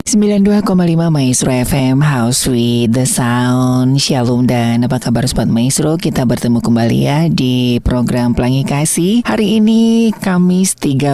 92,5 Maestro FM, House with the Sound. Shalom dan apa kabar Sobat Maestro? Kita bertemu kembali ya di program Pelangi Kasih. Hari ini Kamis 13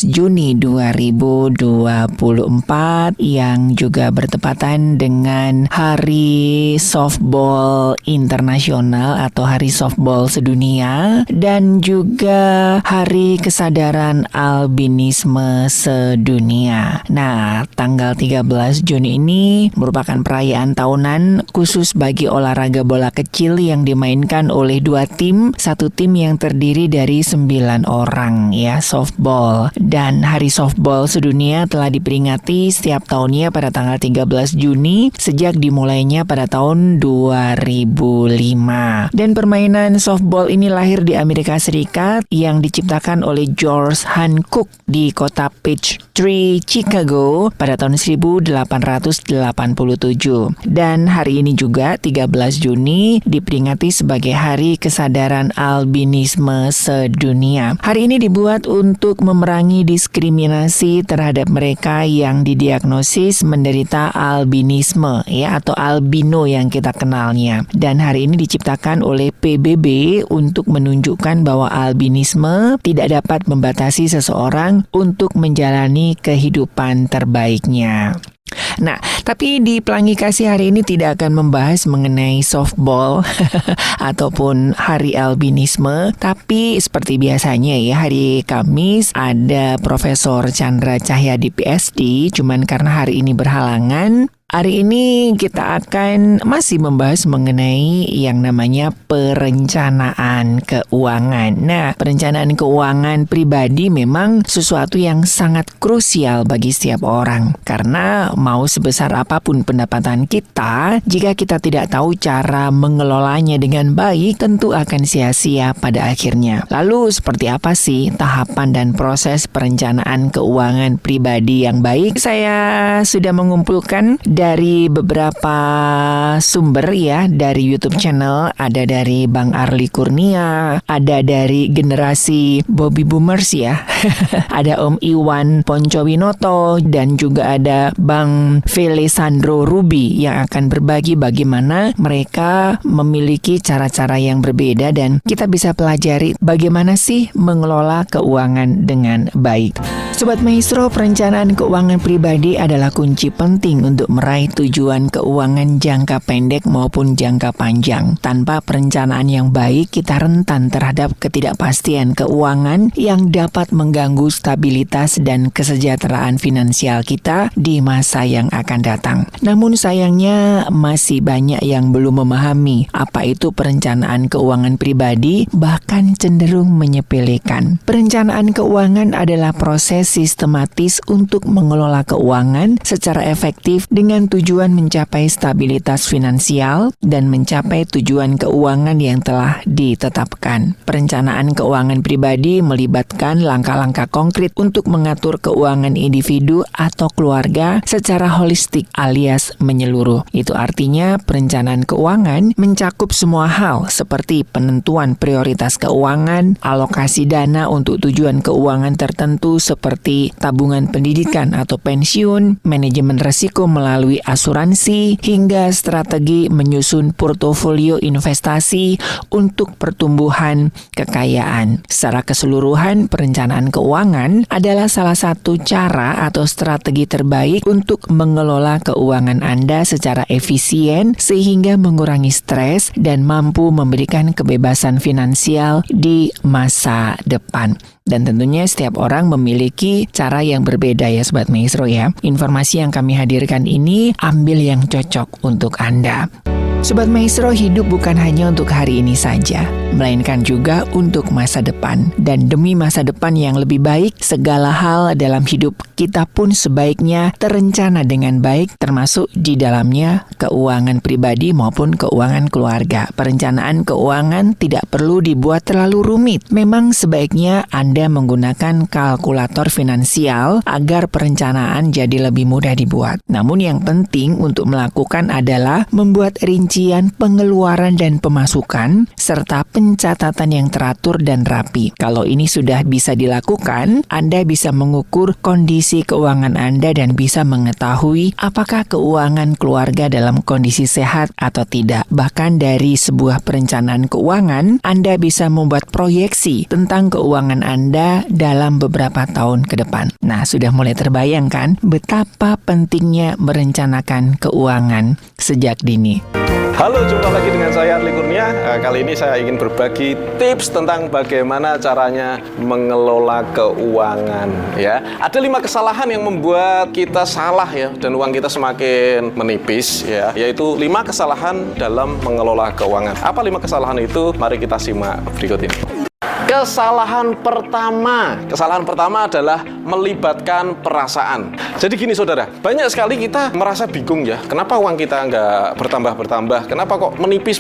Juni 2024 yang juga bertepatan dengan Hari Softball Internasional atau Hari Softball Sedunia dan juga Hari Kesadaran Albinisme Sedunia. Nah, tanggal 13 Juni ini merupakan perayaan tahunan khusus bagi olahraga bola kecil yang dimainkan oleh dua tim, satu tim yang terdiri dari 9 orang ya, softball. Dan Hari Softball Sedunia telah diperingati setiap tahunnya pada tanggal 13 Juni sejak dimulainya pada tahun 2005. Dan permainan softball ini lahir di Amerika Serikat yang diciptakan oleh George Hancock di kota Peachtree, Chicago pada tahun 1887. Dan hari ini juga 13 Juni diperingati sebagai Hari Kesadaran Albinisme Sedunia. Hari ini dibuat untuk memerangi diskriminasi terhadap mereka yang didiagnosis menderita albinisme ya, atau albino yang kita kenalnya. Dan hari ini diciptakan oleh PBB untuk menunjukkan bahwa albinisme tidak dapat membatasi seseorang untuk menjalani kehidupan terbaiknya. Nah, tapi di Pelangi Kasih hari ini tidak akan membahas mengenai softball ataupun hari albinisme, tapi seperti biasanya ya, hari Kamis ada Profesor Chandra Cahyadi PhD, cuman karena hari ini berhalangan, hari ini kita akan masih membahas mengenai yang namanya perencanaan keuangan. Nah, perencanaan keuangan pribadi memang sesuatu yang sangat krusial bagi setiap orang. Karena mau sebesar apapun pendapatan kita, jika kita tidak tahu cara mengelolanya dengan baik, tentu akan sia-sia pada akhirnya. Lalu, seperti apa sih tahapan dan proses perencanaan keuangan pribadi yang baik? Saya sudah mengumpulkan dari beberapa sumber ya, dari YouTube channel, ada dari Bang Arli Kurnia, ada dari generasi Bobby Boomers ya, ada Om Iwan Poncowinoto, dan juga ada Bang Felesandro Ruby yang akan berbagi bagaimana mereka memiliki cara-cara yang berbeda dan kita bisa pelajari bagaimana sih mengelola keuangan dengan baik. Sobat Maestro, perencanaan keuangan pribadi adalah kunci penting untuk meraih tujuan keuangan jangka pendek maupun jangka panjang. Tanpa perencanaan yang baik, kita rentan terhadap ketidakpastian keuangan yang dapat mengganggu stabilitas dan kesejahteraan finansial kita di masa yang akan datang. Namun sayangnya masih banyak yang belum memahami apa itu perencanaan keuangan pribadi, bahkan cenderung menyepelekan. Perencanaan keuangan adalah proses sistematis untuk mengelola keuangan secara efektif dengan tujuan mencapai stabilitas finansial dan mencapai tujuan keuangan yang telah ditetapkan. Perencanaan keuangan pribadi melibatkan langkah-langkah konkret untuk mengatur keuangan individu atau keluarga secara holistik alias menyeluruh. Itu artinya perencanaan keuangan mencakup semua hal seperti penentuan prioritas keuangan, alokasi dana untuk tujuan keuangan tertentu seperti tabungan pendidikan atau pensiun, manajemen risiko melalui asuransi, hingga strategi menyusun portofolio investasi untuk pertumbuhan kekayaan. Secara keseluruhan, perencanaan keuangan adalah salah satu cara atau strategi terbaik untuk mengelola keuangan Anda secara efisien sehingga mengurangi stres dan mampu memberikan kebebasan finansial di masa depan. Dan tentunya setiap orang memiliki cara yang berbeda ya Sobat Maestro ya. Informasi yang kami hadirkan ini ambil yang cocok untuk Anda. Sobat Maestro, hidup bukan hanya untuk hari ini saja, melainkan juga untuk masa depan. Dan demi masa depan yang lebih baik, segala hal dalam hidup kita pun sebaiknya terencana dengan baik, termasuk di dalamnya keuangan pribadi maupun keuangan keluarga. Perencanaan keuangan tidak perlu dibuat terlalu rumit. Memang sebaiknya Anda menggunakan kalkulator finansial agar perencanaan jadi lebih mudah dibuat. Namun yang penting untuk melakukan adalah membuat rincian rincian pengeluaran dan pemasukan, serta pencatatan yang teratur dan rapi. Kalau ini sudah bisa dilakukan, Anda bisa mengukur kondisi keuangan Anda dan bisa mengetahui apakah keuangan keluarga dalam kondisi sehat atau tidak. Bahkan dari sebuah perencanaan keuangan, Anda bisa membuat proyeksi tentang keuangan Anda dalam beberapa tahun ke depan. Nah, sudah mulai terbayang kan betapa pentingnya merencanakan keuangan sejak dini. Halo, jumpa lagi dengan saya Arli Kurnia. Kali ini saya ingin berbagi tips tentang bagaimana caranya mengelola keuangan. Ya, ada 5 kesalahan yang membuat kita salah ya, dan uang kita semakin menipis ya, yaitu 5 kesalahan dalam mengelola keuangan. Apa 5 kesalahan itu? Mari kita simak berikut ini. Kesalahan pertama adalah melibatkan perasaan. Jadi gini saudara, banyak sekali kita merasa bingung ya, kenapa uang kita nggak bertambah-bertambah, kenapa kok menipis,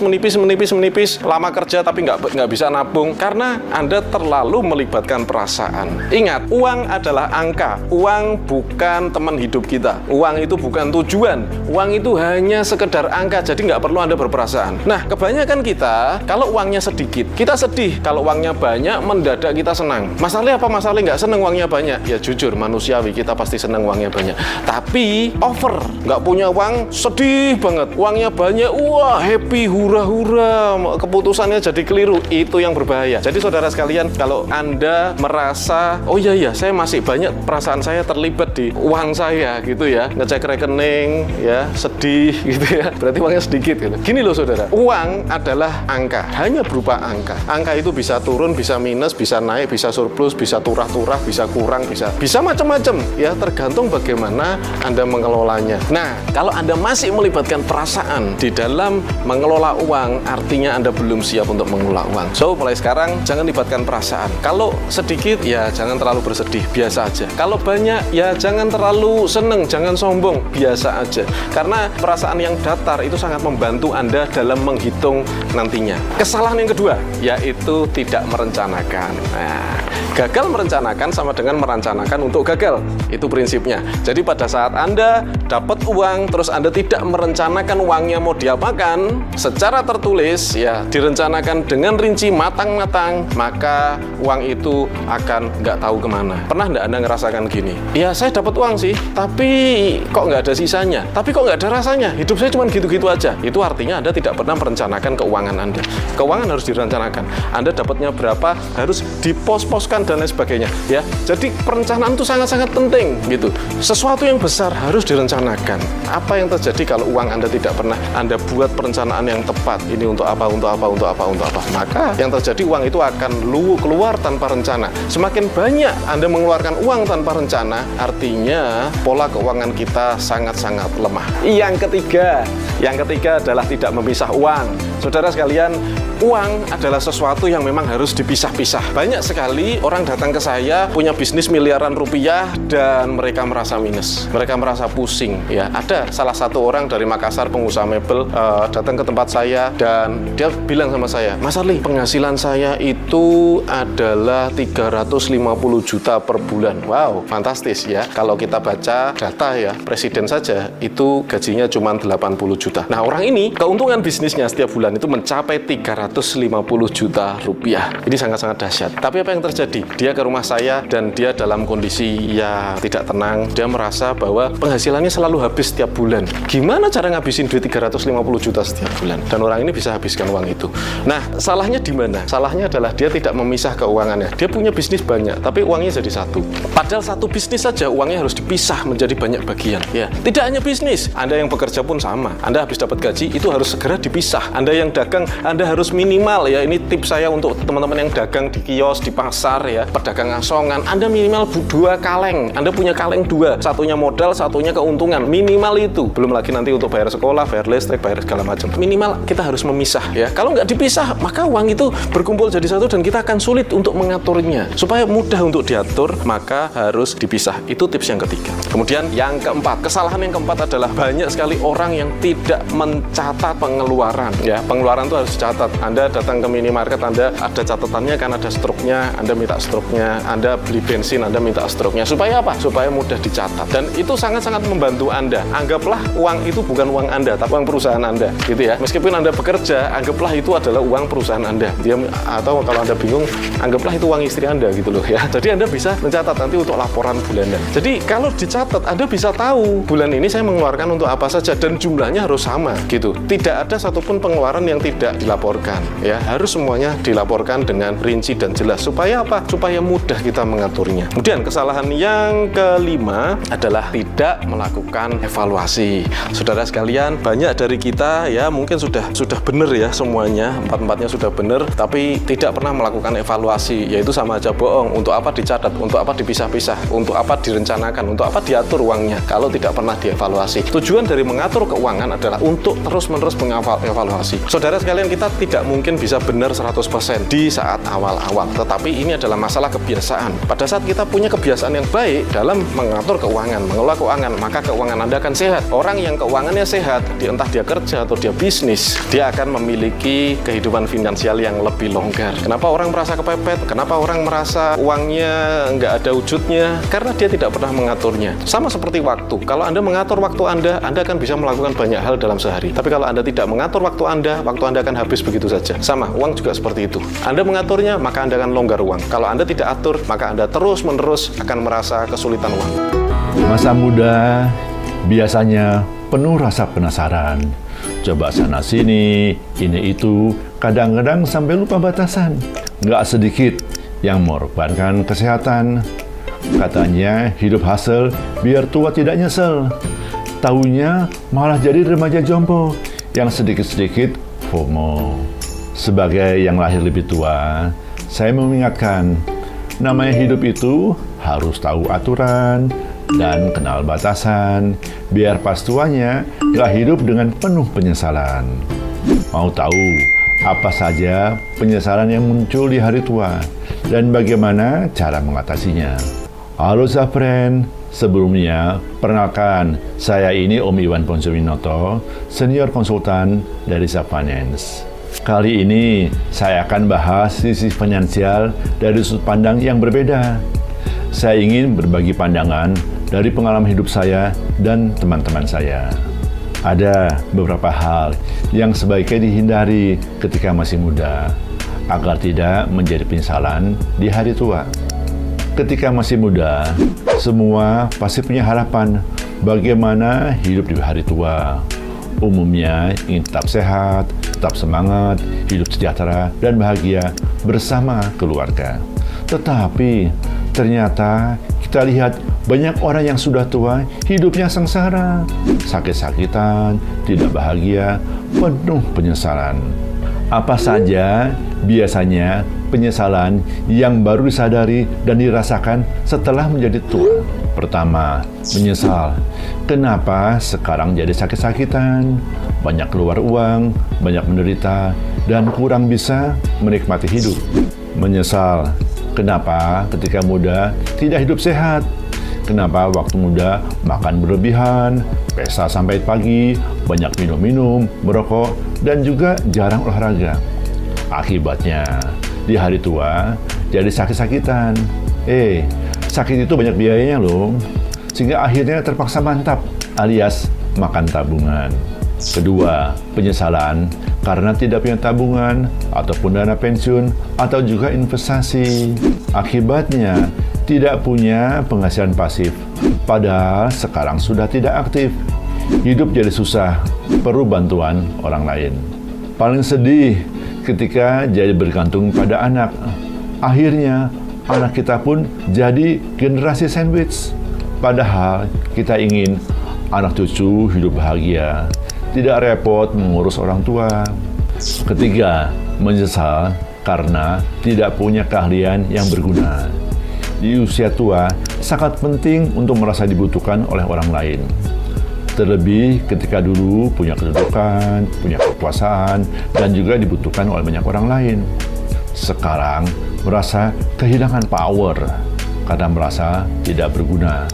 lama kerja tapi nggak bisa nabung, karena Anda terlalu melibatkan perasaan. Ingat, uang adalah angka, uang bukan teman hidup kita, uang itu bukan tujuan, uang itu hanya sekedar angka, jadi nggak perlu Anda berperasaan. Nah, kebanyakan kita, kalau uangnya sedikit, kita sedih, kalau uangnya banyak, mendadak kita senang. Masalahnya apa? Masalahnya nggak senang uangnya banyak. Ya jujur, manusiawi, kita pasti senang uangnya banyak. Tapi over, nggak punya uang, sedih banget. Uangnya banyak, wah happy, hura-hura, keputusannya jadi keliru. Itu yang berbahaya. Jadi saudara sekalian, kalau Anda merasa, oh iya, saya masih banyak, perasaan saya terlibat di uang saya gitu ya, ngecek rekening, ya sedih gitu ya, berarti uangnya sedikit gitu. Gini loh saudara, uang adalah angka, hanya berupa angka. Angka itu bisa turun, bisa minus, bisa naik, bisa surplus, bisa turah-turah, bisa kurang, bisa macam-macam ya, tergantung bagaimana Anda mengelolanya. Nah, kalau Anda masih melibatkan perasaan di dalam mengelola uang, artinya Anda belum siap untuk mengelola uang. So, mulai sekarang jangan libatkan perasaan. Kalau sedikit, ya jangan terlalu bersedih, biasa aja. Kalau banyak, ya jangan terlalu seneng, jangan sombong, biasa aja. Karena perasaan yang datar itu sangat membantu Anda dalam menghitung nantinya. Kesalahan yang kedua, yaitu tidak merencanakan. Nah, gagal merencanakan sama dengan merencanakan untuk gagal. Itu prinsipnya. Jadi pada saat Anda dapat uang, terus Anda tidak merencanakan uangnya mau diapakan, secara tertulis, ya direncanakan dengan rinci matang-matang, maka uang itu akan nggak tahu kemana. Pernah nggak Anda ngerasakan gini? Ya saya dapat uang sih, tapi kok nggak ada sisanya? Tapi kok nggak ada rasanya? Hidup saya cuma gitu-gitu aja. Itu artinya Anda tidak pernah merencanakan keuangan Anda. Keuangan harus direncanakan. Anda dapatnya berapa, harus dipos-poskan dan lain sebagainya ya. Jadi perencanaan itu sangat-sangat penting gitu. Sesuatu yang besar harus direncanakan. Apa yang terjadi kalau uang Anda tidak pernah Anda buat perencanaan yang tepat? Ini untuk apa, maka yang terjadi uang itu akan keluar tanpa rencana. Semakin banyak Anda mengeluarkan uang tanpa rencana, artinya pola keuangan kita sangat-sangat lemah. Yang ketiga adalah tidak memisah uang. Saudara sekalian, uang adalah sesuatu yang memang harus dipisah-pisah. Banyak sekali orang datang ke saya punya bisnis miliaran rupiah dan mereka merasa minus, mereka merasa pusing ya. Ada salah satu orang dari Makassar, pengusaha mebel, datang ke tempat saya dan dia bilang sama saya, Mas Arli, penghasilan saya itu adalah 350 juta per bulan. Wow, fantastis ya. Kalau kita baca data ya, presiden saja itu gajinya cuma 80 juta. Nah, orang ini keuntungan bisnisnya setiap bulan itu mencapai 350 juta rupiah. Ini sangat-sangat dahsyat. Tapi apa yang terjadi? Dia ke rumah saya dan dia dalam kondisi ya tidak tenang. Dia merasa bahwa penghasilannya selalu habis setiap bulan. Gimana cara ngabisin duit 350 juta setiap bulan? Dan orang ini bisa habiskan uang itu. Nah, salahnya di mana? Salahnya adalah dia tidak memisah keuangannya. Dia punya bisnis banyak, tapi uangnya jadi satu. Padahal satu bisnis saja uangnya harus dipisah menjadi banyak bagian. Ya, tidak hanya bisnis. Anda yang bekerja pun sama. Anda habis dapat gaji itu harus segera dipisah. Anda yang dagang, Anda harus minimal ya. Ini tips saya untuk teman-teman yang dagang di kios, di pasar ya, pedagang asongan, Anda minimal 2 kaleng. Anda punya kaleng 2, satunya modal, satunya keuntungan, minimal itu. Belum lagi nanti untuk bayar sekolah, bayar listrik, bayar segala macam. Minimal kita harus memisah ya. Kalau nggak dipisah, maka uang itu berkumpul jadi satu dan kita akan sulit untuk mengaturnya. Supaya mudah untuk diatur, maka harus dipisah. Itu tips yang ketiga. Kemudian yang keempat, kesalahan yang keempat adalah banyak sekali orang yang tidak mencatat pengeluaran ya. Pengeluaran itu harus dicatat. Anda datang ke minimarket, Anda ada catatannya kan, ada struknya, Anda minta struknya. Anda beli bensin, Anda minta struknya. Supaya apa? Supaya mudah dicatat. Dan itu sangat-sangat membantu Anda. Anggaplah uang itu bukan uang Anda, tapi uang perusahaan Anda, gitu ya. Meskipun Anda bekerja, anggaplah itu adalah uang perusahaan Anda. Atau kalau Anda bingung, anggaplah itu uang istri Anda, gitu loh ya. Jadi Anda bisa mencatat nanti untuk laporan bulanan. Jadi kalau dicatat, Anda bisa tahu bulan ini saya mengeluarkan untuk apa saja, dan jumlahnya harus sama, gitu. Tidak ada satupun pengeluaran yang tidak dilaporkan, ya. Harus semuanya dilaporkan dengan rinci dan jelas. Supaya apa? Supaya mudah kita mengaturnya. Kemudian kesalahan yang kelima adalah tidak melakukan evaluasi. Saudara sekalian, banyak dari kita ya mungkin sudah benar ya semuanya, empat-empatnya sudah benar, tapi tidak pernah melakukan evaluasi, yaitu sama aja bohong. Untuk apa dicatat? Untuk apa dipisah-pisah? Untuk apa direncanakan? Untuk apa diatur uangnya? Kalau tidak pernah dievaluasi. Tujuan dari mengatur keuangan adalah untuk terus-menerus mengevaluasi. Saudara sekalian, kita tidak mungkin bisa benar 100% di saat awal-awal, tetapi ini adalah masalah kebiasaan. Pada saat kita punya kebiasaan yang baik dalam mengatur keuangan, mengelola keuangan, maka keuangan Anda akan sehat. Orang yang keuangannya sehat, entah dia kerja atau dia bisnis, dia akan memiliki kehidupan finansial yang lebih longgar. Kenapa orang merasa kepepet? Kenapa orang merasa uangnya nggak ada wujudnya? Karena dia tidak pernah mengaturnya. Sama seperti waktu. Kalau Anda mengatur waktu Anda akan bisa melakukan banyak hal dalam sehari. Tapi kalau Anda tidak mengatur waktu Anda akan habis begitu saja. Sama, uang juga seperti itu. Anda mengaturnya, maka Anda akan longgar uang. Kalau Anda tidak atur, maka Anda terus-menerus akan merasa kesulitan uang. Masa muda biasanya penuh rasa penasaran. Coba sana-sini, ini itu, kadang-kadang sampai lupa batasan. Nggak sedikit yang mengorbankan kesehatan. Katanya hidup hasil biar tua tidak nyesel. Taunya malah jadi remaja jompo yang sedikit-sedikit FOMO. Sebagai yang lahir lebih tua, saya mengingatkan, namanya hidup itu harus tahu aturan dan kenal batasan, biar pas tuanya gak hidup dengan penuh penyesalan. Mau tahu apa saja penyesalan yang muncul di hari tua dan bagaimana cara mengatasinya? Halo Zafren, sebelumnya perkenalkan, saya ini Om Iwan Ponsuwinoto, senior konsultan dari Zafinance. Kali ini saya akan bahas sisi finansial dari sudut pandang yang berbeda. Saya ingin berbagi pandangan dari pengalaman hidup saya dan teman-teman saya. Ada beberapa hal yang sebaiknya dihindari ketika masih muda, agar tidak menjadi penyesalan di hari tua. Ketika masih muda, semua pasti punya harapan bagaimana hidup di hari tua. Umumnya ingin tetap sehat, tetap semangat, hidup sejahtera dan bahagia bersama keluarga. Tetapi ternyata kita lihat banyak orang yang sudah tua hidupnya sengsara, sakit-sakitan, tidak bahagia, penuh penyesalan. Apa saja biasanya penyesalan yang baru disadari dan dirasakan setelah menjadi tua? Pertama, menyesal. Kenapa sekarang jadi sakit-sakitan, banyak keluar uang, banyak menderita, dan kurang bisa menikmati hidup. Menyesal. Kenapa ketika muda tidak hidup sehat? Kenapa waktu muda makan berlebihan, pesta sampai pagi, banyak minum-minum, merokok, dan juga jarang olahraga? Akibatnya, di hari tua jadi sakit-sakitan. Sakit itu banyak biayanya loh, sehingga akhirnya terpaksa mantap alias makan tabungan. Kedua, penyesalan karena tidak punya tabungan ataupun dana pensiun atau juga investasi. Akibatnya tidak punya penghasilan pasif, padahal sekarang sudah tidak aktif. Hidup jadi susah, perlu bantuan orang lain. Paling sedih ketika jadi bergantung pada anak. Akhirnya anak kita pun jadi generasi sandwich. Padahal kita ingin anak cucu hidup bahagia, tidak repot mengurus orang tua. Ketiga, menyesal karena tidak punya keahlian yang berguna. Di usia tua, sangat penting untuk merasa dibutuhkan oleh orang lain. Terlebih ketika dulu punya kedudukan, punya kekuasaan, dan juga dibutuhkan oleh banyak orang lain. Sekarang merasa kehilangan power karena merasa tidak berguna,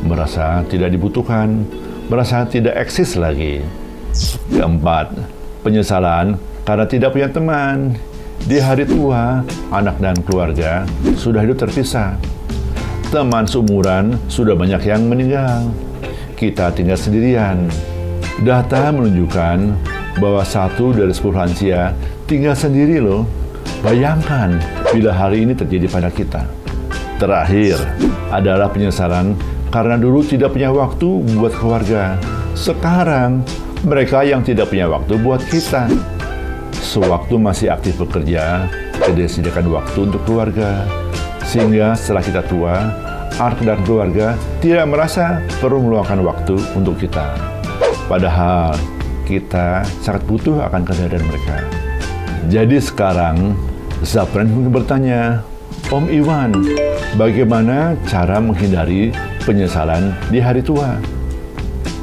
merasa tidak dibutuhkan, merasa tidak eksis lagi. Keempat, penyesalan karena tidak punya teman. Di hari tua, anak dan keluarga sudah hidup terpisah. Teman seumuran sudah banyak yang meninggal. Kita tinggal sendirian. Data menunjukkan bahwa 1 dari 10 lansia tinggal sendiri loh. Bayangkan bila hari ini terjadi pada kita. Terakhir adalah penyesalan karena dulu tidak punya waktu buat keluarga. Sekarang mereka yang tidak punya waktu buat kita. Sewaktu masih aktif bekerja, tidak disediakan waktu untuk keluarga. Sehingga setelah kita tua, anak dan keluarga tidak merasa perlu meluangkan waktu untuk kita. Padahal kita sangat butuh akan kehadiran mereka. Jadi sekarang, Zapren mungkin bertanya, Om Iwan, bagaimana cara menghindari penyesalan di hari tua?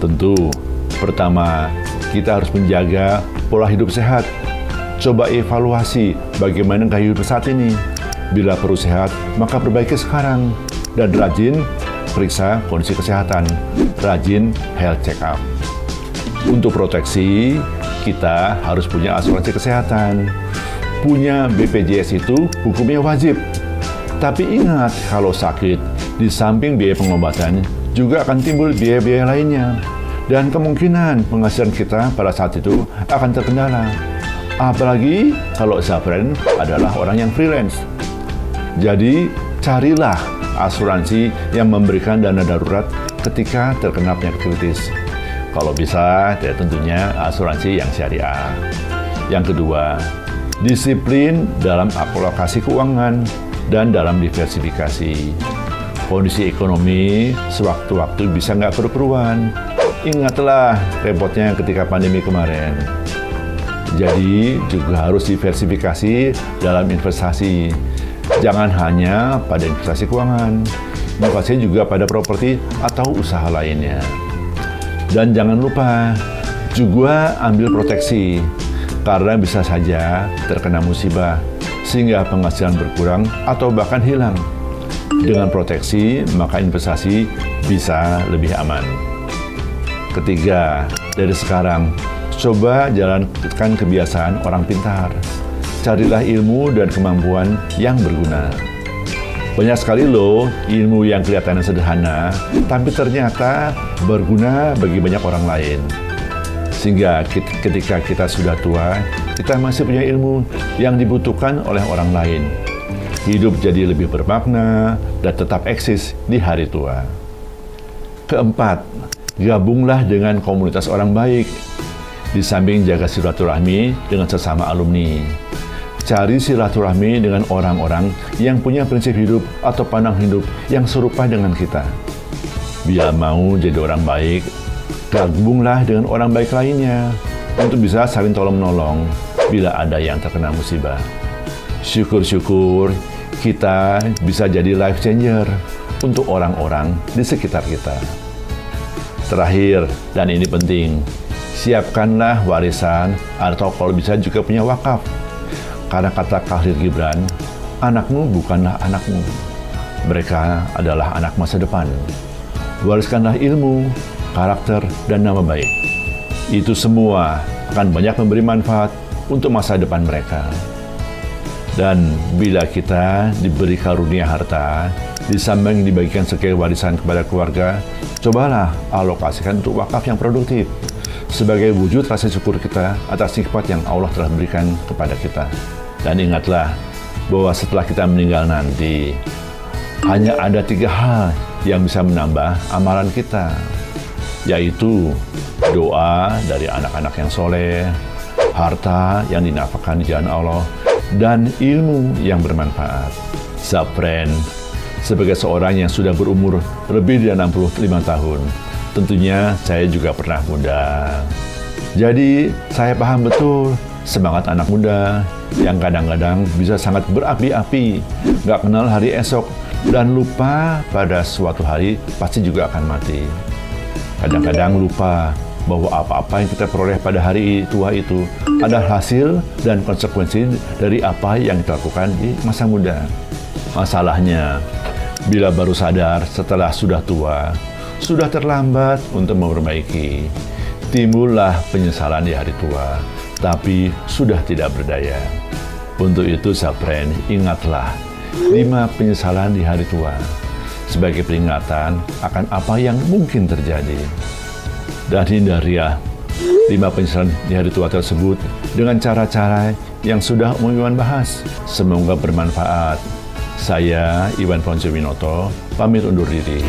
Tentu, pertama, kita harus menjaga pola hidup sehat. Coba evaluasi bagaimana gaya hidup saat ini. Bila perlu sehat, maka perbaiki sekarang. Dan rajin periksa kondisi kesehatan. Rajin health check up. Untuk proteksi, kita harus punya asuransi kesehatan. Punya BPJS itu hukumnya wajib. Tapi ingat, kalau sakit, di samping biaya pengobatan, juga akan timbul biaya-biaya lainnya. Dan kemungkinan penghasilan kita pada saat itu akan terkendala. Apalagi kalau Zapren adalah orang yang freelance. Jadi, carilah asuransi yang memberikan dana darurat ketika terkena penyakit kritis. Kalau bisa, ya tentunya asuransi yang syariah. Yang kedua, disiplin dalam alokasi keuangan dan dalam diversifikasi. Kondisi ekonomi sewaktu-waktu bisa nggak keruan. Ingatlah repotnya ketika pandemi kemarin. Jadi juga harus diversifikasi dalam investasi. Jangan hanya pada investasi keuangan, investasi juga pada properti atau usaha lainnya. Dan jangan lupa juga ambil proteksi, karena bisa saja terkena musibah, sehingga penghasilan berkurang atau bahkan hilang. Dengan proteksi, maka investasi bisa lebih aman. Ketiga, dari sekarang, coba jalankan kebiasaan orang pintar. Carilah ilmu dan kemampuan yang berguna. Banyak sekali loh ilmu yang kelihatannya sederhana, tapi ternyata berguna bagi banyak orang lain. Sehingga ketika kita sudah tua, kita masih punya ilmu yang dibutuhkan oleh orang lain. Hidup jadi lebih bermakna dan tetap eksis di hari tua. Keempat, gabunglah dengan komunitas orang baik. Di samping jaga silaturahmi dengan sesama alumni, cari silaturahmi dengan orang-orang yang punya prinsip hidup atau pandang hidup yang serupa dengan kita. Bila mau jadi orang baik, gabunglah dengan orang baik lainnya untuk bisa saling tolong-menolong bila ada yang terkena musibah. Syukur-syukur kita bisa jadi life changer untuk orang-orang di sekitar kita. Terakhir, dan ini penting, siapkanlah warisan atau kalau bisa juga punya wakaf. Karena kata Khalil Gibran, anakmu bukanlah anakmu. Mereka adalah anak masa depan. Wariskanlah ilmu, karakter, dan nama baik. Itu semua akan banyak memberi manfaat untuk masa depan mereka. Dan bila kita diberi karunia harta, di samping dibagikan sebagai warisan kepada keluarga, cobalah alokasikan untuk wakaf yang produktif sebagai wujud rasa syukur kita atas nikmat yang Allah telah berikan kepada kita. Dan ingatlah bahwa setelah kita meninggal nanti, hanya ada 3 hal yang bisa menambah amalan kita, yaitu doa dari anak-anak yang soleh, harta yang dinafkahkan di jalan Allah, dan ilmu yang bermanfaat. Zapren, sebagai seorang yang sudah berumur lebih dari 65 tahun, tentunya saya juga pernah muda. Jadi saya paham betul semangat anak muda yang kadang-kadang bisa sangat berapi-api, gak kenal hari esok, dan lupa pada suatu hari pasti juga akan mati. Kadang-kadang lupa bahwa apa-apa yang kita peroleh pada hari tua itu adalah hasil dan konsekuensi dari apa yang kita lakukan di masa muda. Masalahnya, bila baru sadar setelah sudah tua, sudah terlambat untuk memperbaiki. Timbullah penyesalan di hari tua. tapi sudah tidak berdaya. Untuk itu, Sapren, ingatlah 5 penyesalan di hari tua sebagai peringatan akan apa yang mungkin terjadi. Dan hindarilah 5 penyesalan di hari tua tersebut dengan cara-cara yang sudah Om Iwan bahas. Semoga bermanfaat. Saya, Iwan Ponce-Winoto, pamit undur diri.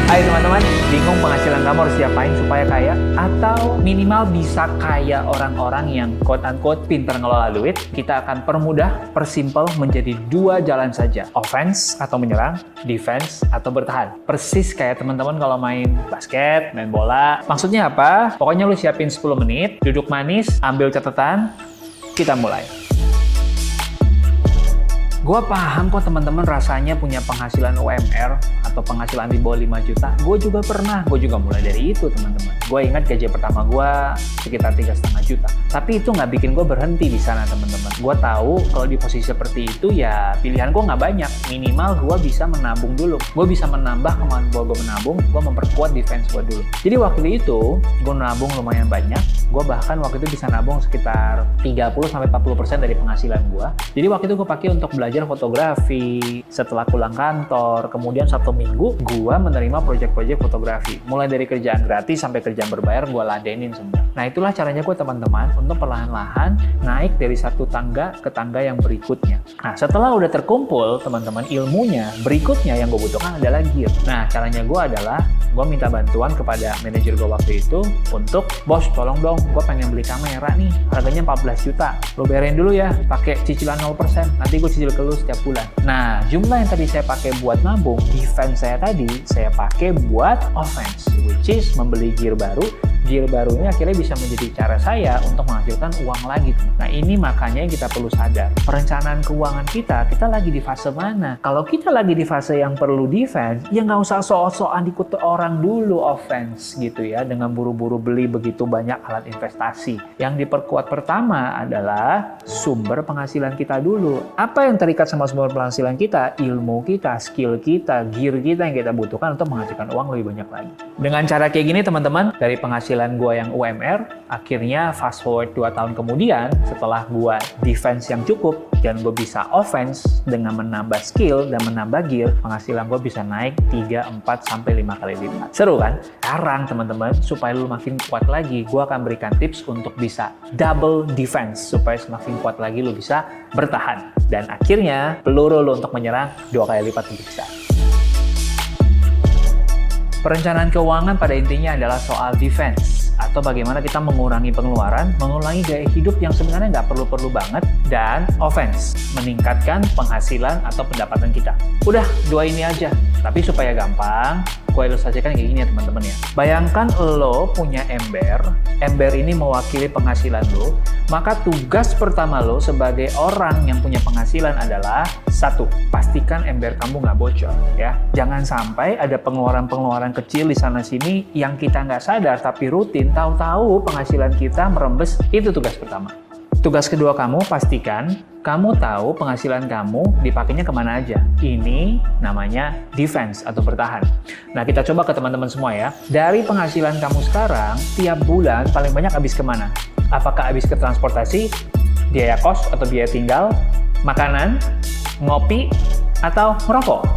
Hai teman-teman, bingung penghasilan kamu harus diapain supaya kaya? Atau minimal bisa kaya orang-orang yang quote-unquote pinter ngelola duit? Kita akan permudah, persimpel menjadi 2 jalan saja. Offense atau menyerang, defense atau bertahan. Persis kayak teman-teman kalau main basket, main bola. Maksudnya apa? Pokoknya lu siapin 10 menit, duduk manis, ambil catatan, kita mulai. Gue paham kok teman-teman rasanya punya penghasilan UMR atau penghasilan di bawah 5 juta. Gue juga pernah, gue juga mulai dari itu teman-teman. Gue ingat gaji pertama gue sekitar 3,5 juta. Tapi itu nggak bikin gue berhenti di sana teman-teman. Gue tahu kalau di posisi seperti itu ya pilihan gue nggak banyak. Minimal gue bisa menabung dulu.Gue bisa menambah kemampuan gue menabung, gue memperkuat defense gue dulu. Jadi waktu itu gue nabung lumayan banyak. Gue bahkan waktu itu bisa nabung sekitar 30-40% dari penghasilan gue. Jadi waktu itu gue pakai untuk belajar fotografi. Setelah pulang kantor, kemudian Sabtu Minggu, gue menerima proyek-proyek fotografi. Mulai dari kerjaan gratis sampai kerjaan berbayar, gue ladenin semua. Nah itulah caranya gue teman-teman untuk perlahan-lahan naik dari satu tangga ke tangga yang berikutnya. Nah setelah udah terkumpul teman-teman ilmunya, berikutnya yang gue butuhkan adalah gear. Nah caranya gue adalah, gue minta bantuan kepada manajer gue waktu itu untuk, bos tolong dong, gue pengen beli kamera nih, harganya 14 juta. Lo bayarin dulu ya, pakai cicilan 0%, nanti gue cicil ke lu setiap bulan. Nah, jumlah yang tadi saya pakai buat nabung, defense saya tadi, saya pakai buat offense, which is membeli gear baru. Gear baru ini akhirnya bisa menjadi cara saya untuk menghasilkan uang lagi. Nah, ini makanya yang kita perlu sadar. Perencanaan keuangan kita lagi di fase mana? Kalau kita lagi di fase yang perlu defense, ya nggak usah sok-sokan ikut orang dulu offense gitu ya, dengan buru-buru beli begitu banyak alat investasi. Yang diperkuat pertama adalah sumber penghasilan kita dulu. Apa yang terikat sama sumber penghasilan kita? Ilmu kita, skill kita, gear kita yang kita butuhkan untuk menghasilkan uang lebih banyak lagi. Dengan cara kayak gini teman-teman, dari penghasilan gue yang UMR, akhirnya fast forward 2 tahun kemudian, setelah gue defense yang cukup dan gue bisa offense dengan menambah skill dan menambah gear, penghasilan gue bisa naik 3, 4, sampai 5 kali lipat. Seru kan? Sekarang teman-teman, supaya lu makin kuat lagi, gue akan berikan tips untuk bisa double defense, supaya semakin kuat lagi lu bisa bertahan. Dan akhirnya, peluru lu untuk menyerang 2 kali lipat lebih besar. Perencanaan keuangan pada intinya adalah soal defense, atau bagaimana kita mengurangi pengeluaran, mengurangi gaya hidup yang sebenarnya nggak perlu-perlu banget, dan offense, meningkatkan penghasilan atau pendapatan kita. Udah, 2 ini aja. Tapi supaya gampang, gue ilustrasikan kayak gini ya teman-teman ya. Bayangkan lo punya ember ini mewakili penghasilan lo, maka tugas pertama lo sebagai orang yang punya penghasilan adalah 1, pastikan ember kamu nggak bocor ya. Jangan sampai ada pengeluaran-pengeluaran kecil di sana-sini yang kita nggak sadar tapi rutin, tahu-tahu penghasilan kita merembes. Itu tugas pertama. Tugas kedua kamu, pastikan kamu tahu penghasilan kamu dipakainya kemana aja. Ini namanya defense atau bertahan. Nah, kita coba ke teman-teman semua ya. Dari penghasilan kamu sekarang, tiap bulan paling banyak habis kemana? Apakah habis ke transportasi, biaya kos atau biaya tinggal, makanan, ngopi, atau merokok?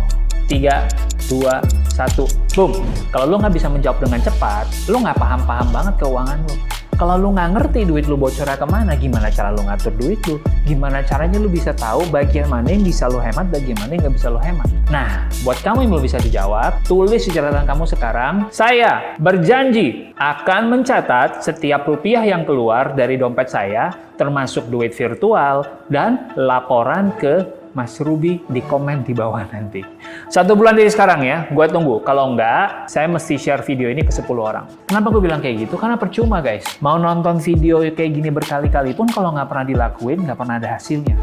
3, 2, 1, boom. Kalau lo nggak bisa menjawab dengan cepat, lo nggak paham-paham banget keuangan lo. Kalau lu nggak ngerti duit lu bocornya kemana, gimana cara lu ngatur duit lu? Gimana caranya lu bisa tahu bagian mana yang bisa lu hemat, bagian mana yang nggak bisa lu hemat? Nah, buat kamu yang belum bisa dijawab, tulis di catatan kamu sekarang, saya berjanji akan mencatat setiap rupiah yang keluar dari dompet saya, termasuk duit virtual, dan laporan ke Mas Ruby di komen di bawah nanti. 1 bulan dari sekarang ya, gue tunggu. Kalau enggak, saya mesti share video ini ke 10 orang. Kenapa gue bilang kayak gitu? Karena percuma guys. Mau nonton video kayak gini berkali-kali pun kalau nggak pernah dilakuin, nggak pernah ada hasilnya.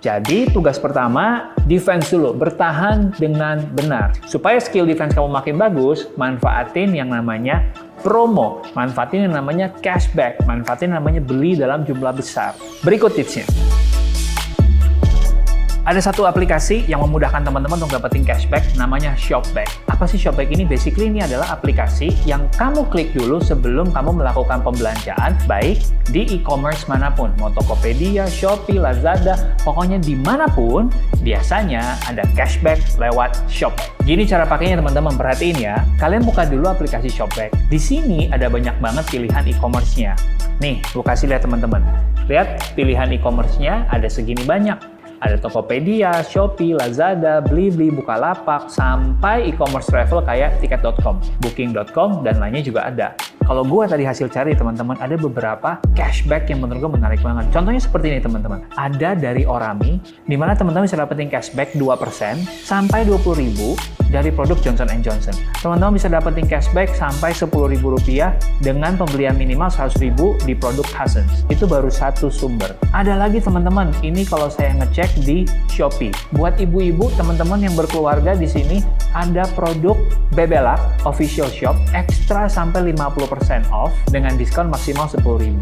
Jadi tugas pertama, defense dulu. Bertahan dengan benar. Supaya skill defense kamu makin bagus, manfaatin yang namanya promo. Manfaatin yang namanya cashback. Manfaatin yang namanya beli dalam jumlah besar. Berikut tipsnya. Ada satu aplikasi yang memudahkan teman-teman untuk dapetin cashback, namanya Shopback. Apa sih Shopback ini? Basically ini adalah aplikasi yang kamu klik dulu sebelum kamu melakukan pembelanjaan, baik di e-commerce manapun, mau Tokopedia, Shopee, Lazada, pokoknya dimanapun, biasanya ada cashback lewat Shopback. Gini cara pakainya teman-teman, perhatiin ya. Kalian buka dulu aplikasi Shopback. Di sini ada banyak banget pilihan e-commerce-nya. Nih, gue kasih lihat teman-teman. Lihat pilihan e-commerce-nya ada segini banyak. Ada Tokopedia, Shopee, Lazada, Blibli, Bukalapak, sampai e-commerce travel kayak tiket.com, booking.com, dan lainnya juga ada. Kalau gue tadi hasil cari teman-teman, ada beberapa cashback yang menurut gue menarik banget. Contohnya seperti ini teman-teman. Ada dari Orami, di mana teman-teman bisa dapetin cashback 2% sampai 20.000 dari produk Johnson & Johnson. Teman-teman bisa dapetin cashback sampai Rp10.000 dengan pembelian minimal 100.000 di produk Hassens. Itu baru satu sumber. Ada lagi teman-teman, ini kalau saya ngecek di Shopee. Buat ibu-ibu, teman-teman yang berkeluarga di sini ada produk Bebelak Official Shop ekstra sampai 50% off dengan diskon maksimal 10.000.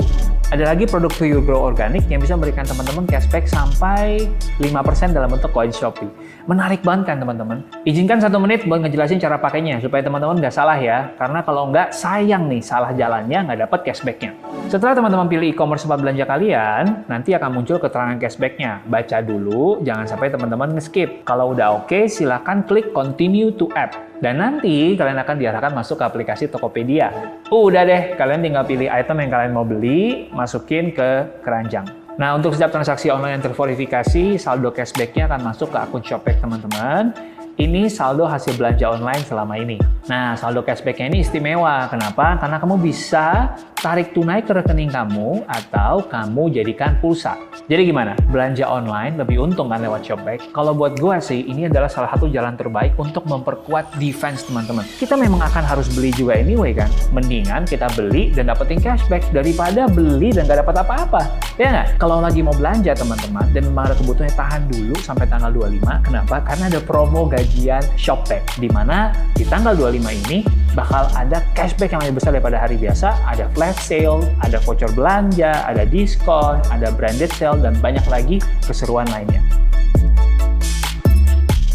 Ada lagi produk To You Grow Organic yang bisa memberikan teman-teman cashback sampai 5% dalam bentuk koin Shopee. Menarik banget kan teman-teman? Izinkan 1 menit buat ngejelasin cara pakainya supaya teman-teman nggak salah ya. Karena kalau nggak, sayang nih salah jalannya nggak dapat cashbacknya. Setelah teman-teman pilih e-commerce tempat belanja kalian, nanti akan muncul keterangan cashbacknya. Baca dulu, jangan sampai teman-teman nge-skip. Kalau udah oke, silakan klik Continue to App. Dan nanti kalian akan diarahkan masuk ke aplikasi Tokopedia. Udah deh, kalian tinggal pilih item yang kalian mau beli, masukin ke keranjang. Nah, untuk setiap transaksi online yang terverifikasi, saldo cashback-nya akan masuk ke akun Shopback teman-teman. Ini saldo hasil belanja online selama ini. Nah, saldo cashback-nya ini istimewa. Kenapa? Karena kamu bisa tarik tunai ke rekening kamu atau kamu jadikan pulsa. Jadi gimana? Belanja online lebih untung kan lewat Shopback? Kalau buat gue sih, ini adalah salah satu jalan terbaik untuk memperkuat defense teman-teman. Kita memang akan harus beli juga anyway kan? Mendingan kita beli dan dapetin cashback daripada beli dan gak dapat apa-apa. Ya nggak? Kalau lagi mau belanja teman-teman dan memang ada kebutuhannya, tahan dulu sampai tanggal 25. Kenapa? Karena ada promo gajian Shopback. Di mana di tanggal 25 ini bakal ada cashback yang lebih besar daripada hari biasa. Ada flash sale, ada voucher belanja, ada diskon, ada branded sale, dan banyak lagi keseruan lainnya.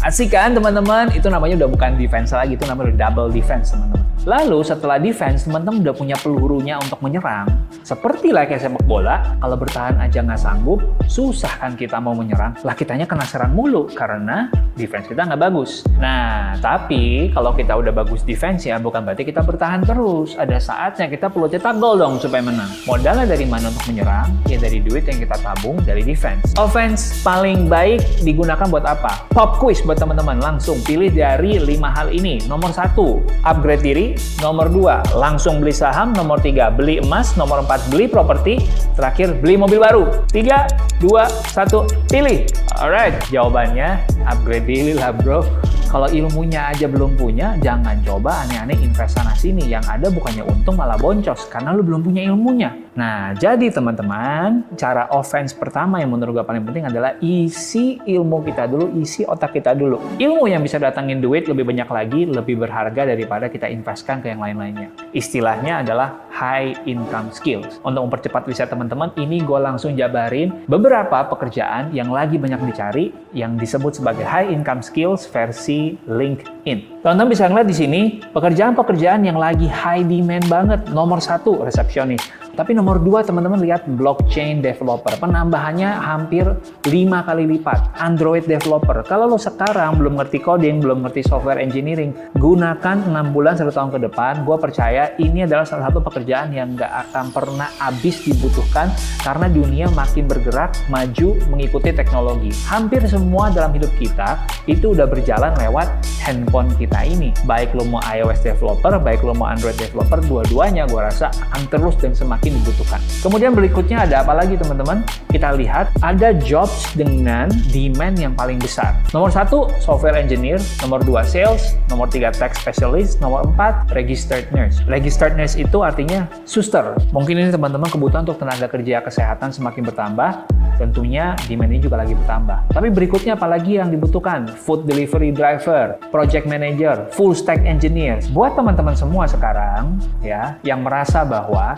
Asik kan teman-teman? Itu namanya udah bukan defense lagi, itu namanya udah double defense teman-teman. Lalu setelah defense, teman-teman udah punya pelurunya untuk menyerang. Seperti layaknya sepak bola, kalau bertahan aja nggak sanggup, susah kan kita mau menyerang. Lah kitanya kena serang mulu, karena defense kita nggak bagus. Nah, tapi kalau kita udah bagus defense ya, bukan berarti kita bertahan terus. Ada saatnya kita perlu cetak gol dong supaya menang. Modalnya dari mana untuk menyerang? Ya dari duit yang kita tabung dari defense. Offense paling baik digunakan buat apa? Pop quiz buat teman-teman. Langsung pilih dari 5 hal ini. Nomor 1, upgrade diri. Nomor 2, langsung beli saham. Nomor 3, beli emas. Nomor 4, beli properti. Terakhir, beli mobil baru. 3, 2, 1, pilih. Alright, jawabannya upgrade diri lah bro. Kalau ilmunya aja belum punya, jangan coba aneh-aneh invest sana sini. Yang ada bukannya untung malah boncos, karena lu belum punya ilmunya. Nah, jadi teman-teman, cara offense pertama yang menurut gue paling penting adalah isi ilmu kita dulu, isi otak kita dulu. Ilmu yang bisa datangin duit lebih banyak lagi, lebih berharga daripada kita investkan ke yang lain-lainnya. Istilahnya adalah high income skills. Untuk mempercepat riset teman-teman, ini gue langsung jabarin beberapa pekerjaan yang lagi banyak dicari, yang disebut sebagai high income skills versi LinkedIn. Teman-teman bisa ngeliat di sini, pekerjaan-pekerjaan yang lagi high demand banget. Nomor 1, resepsionis. Tapi nomor 2, teman-teman lihat blockchain developer. Penambahannya hampir 5 kali lipat. Android developer. Kalau lo sekarang belum ngerti coding, belum ngerti software engineering, gunakan 6 bulan 1 tahun ke depan. Gue percaya ini adalah salah satu pekerjaan yang nggak akan pernah habis dibutuhkan karena dunia makin bergerak, maju, mengikuti teknologi. Hampir semua dalam hidup kita itu udah berjalan lewat handphone kita ini. Baik lo mau iOS developer, baik lo mau Android developer, dua-duanya gue rasa akan terus dan semakin dibutuhkan. Kemudian berikutnya ada apa lagi teman-teman? Kita lihat ada jobs dengan demand yang paling besar. Nomor 1, software engineer. Nomor 2, sales. Nomor 3, tech specialist. Nomor 4, registered nurse. Registered nurse itu artinya suster. Mungkin ini teman-teman kebutuhan untuk tenaga kerja kesehatan semakin bertambah. tentunya demand ini juga lagi bertambah. Tapi berikutnya apalagi yang dibutuhkan? Food delivery driver, project manager, full stack engineer. Buat teman-teman semua sekarang ya yang merasa bahwa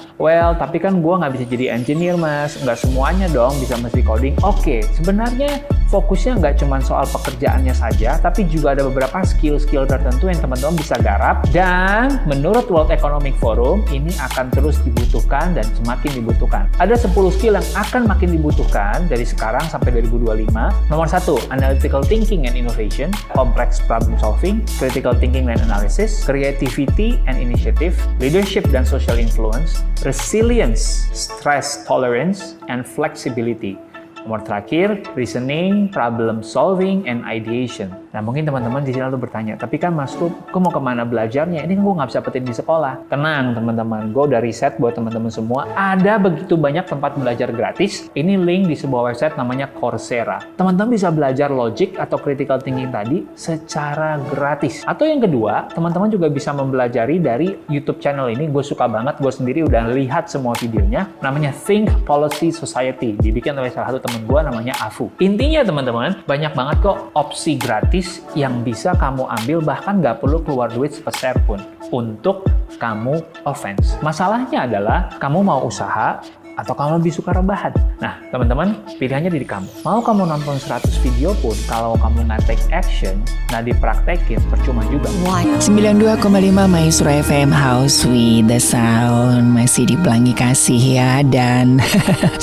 tapi kan gue nggak bisa jadi engineer mas, nggak semuanya dong bisa mesti coding. Oke, sebenarnya fokusnya nggak cuma soal pekerjaannya saja, tapi juga ada beberapa skill-skill tertentu yang teman-teman bisa garap. Dan menurut World Economic Forum, ini akan terus dibutuhkan dan semakin dibutuhkan. Ada 10 skill yang akan makin dibutuhkan dari sekarang sampai 2025. Nomor 1, analytical thinking and innovation, complex problem solving, critical thinking and analysis, creativity and initiative, leadership dan social influence, resilience, stress tolerance, and flexibility. Nomor terakhir, reasoning, problem solving, and ideation. Nah, mungkin teman-teman di sini lalu bertanya, tapi kan Mas Rup, gue mau kemana belajarnya? Ini kan gue nggak bisa dapetin di sekolah. Tenang teman-teman, gue udah riset buat teman-teman semua. Ada begitu banyak tempat belajar gratis. Ini link di sebuah website namanya Coursera. Teman-teman bisa belajar logic atau critical thinking tadi secara gratis. Atau yang kedua, teman-teman juga bisa mempelajari dari YouTube channel ini. Gue suka banget, gue sendiri udah lihat semua videonya. Namanya Think Policy Society. Dibikin oleh salah satu teman gue namanya Afu. Intinya teman-teman, banyak banget kok opsi gratis yang bisa kamu ambil, bahkan nggak perlu keluar duit sepeser pun untuk kamu offense. Masalahnya adalah kamu mau usaha atau kamu lebih suka rebahan. Nah, teman-teman, pilihannya di kamu. Mau kamu nonton 100 video pun, kalau kamu nggak take action, nggak dipraktekin, percuma juga. 92,5 Maestro FM House with the Sound masih di Pelangi Kasih ya. Dan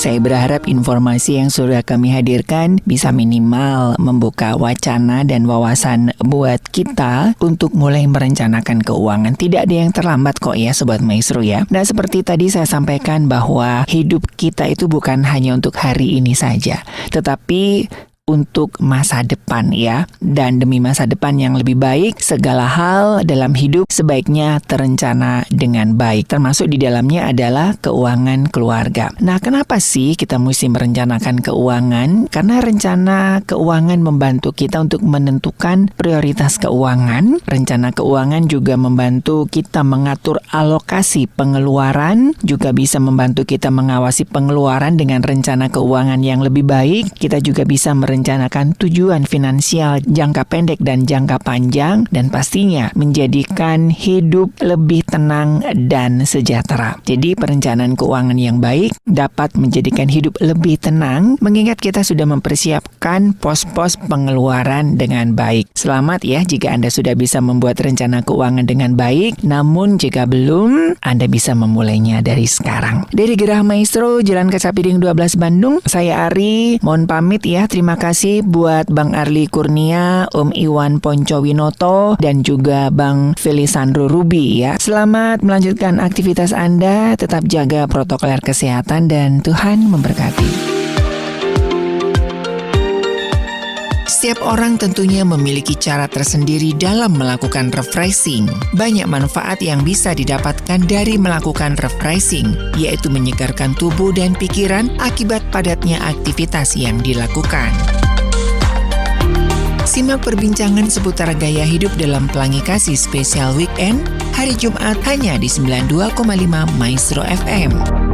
saya berharap informasi yang sudah kami hadirkan bisa minimal membuka wacana dan wawasan buat kita untuk mulai merencanakan keuangan. Tidak ada yang terlambat kok ya Sobat Maestro ya. Nah, seperti tadi saya sampaikan bahwa hidup kita itu bukan hanya untuk hari ini saja, tetapi untuk masa depan ya. Dan demi masa depan yang lebih baik, segala hal dalam hidup sebaiknya terencana dengan baik. Termasuk di dalamnya adalah keuangan keluarga. Nah, kenapa sih kita mesti merencanakan keuangan? Karena rencana keuangan membantu kita untuk menentukan prioritas keuangan. Rencana keuangan juga membantu kita mengatur alokasi pengeluaran, juga bisa membantu kita mengawasi pengeluaran dengan rencana keuangan yang lebih baik. Kita juga bisa merencanakan tujuan finansial jangka pendek dan jangka panjang, dan pastinya menjadikan hidup lebih tenang dan sejahtera. Jadi perencanaan keuangan yang baik dapat menjadikan hidup lebih tenang, mengingat kita sudah mempersiapkan pos-pos pengeluaran dengan baik. Selamat ya jika Anda sudah bisa membuat rencana keuangan dengan baik, namun jika belum, Anda bisa memulainya dari sekarang. Dari Gerah Maestro, Jalan Kaca Piring 12 Bandung, saya Ari, mohon pamit ya. Terima kasih buat Bang Arli Kurnia, Om Iwan Poncowinoto, dan juga Bang Felisandro Ruby ya. Selamat melanjutkan aktivitas Anda, tetap jaga protokol kesehatan dan Tuhan memberkati. Setiap orang tentunya memiliki cara tersendiri dalam melakukan refreshing. Banyak manfaat yang bisa didapatkan dari melakukan refreshing, yaitu menyegarkan tubuh dan pikiran akibat padatnya aktivitas yang dilakukan. Simak perbincangan seputar gaya hidup dalam Pelangi Kasih Spesial Weekend hari Jumat hanya di 92,5 Maestro FM.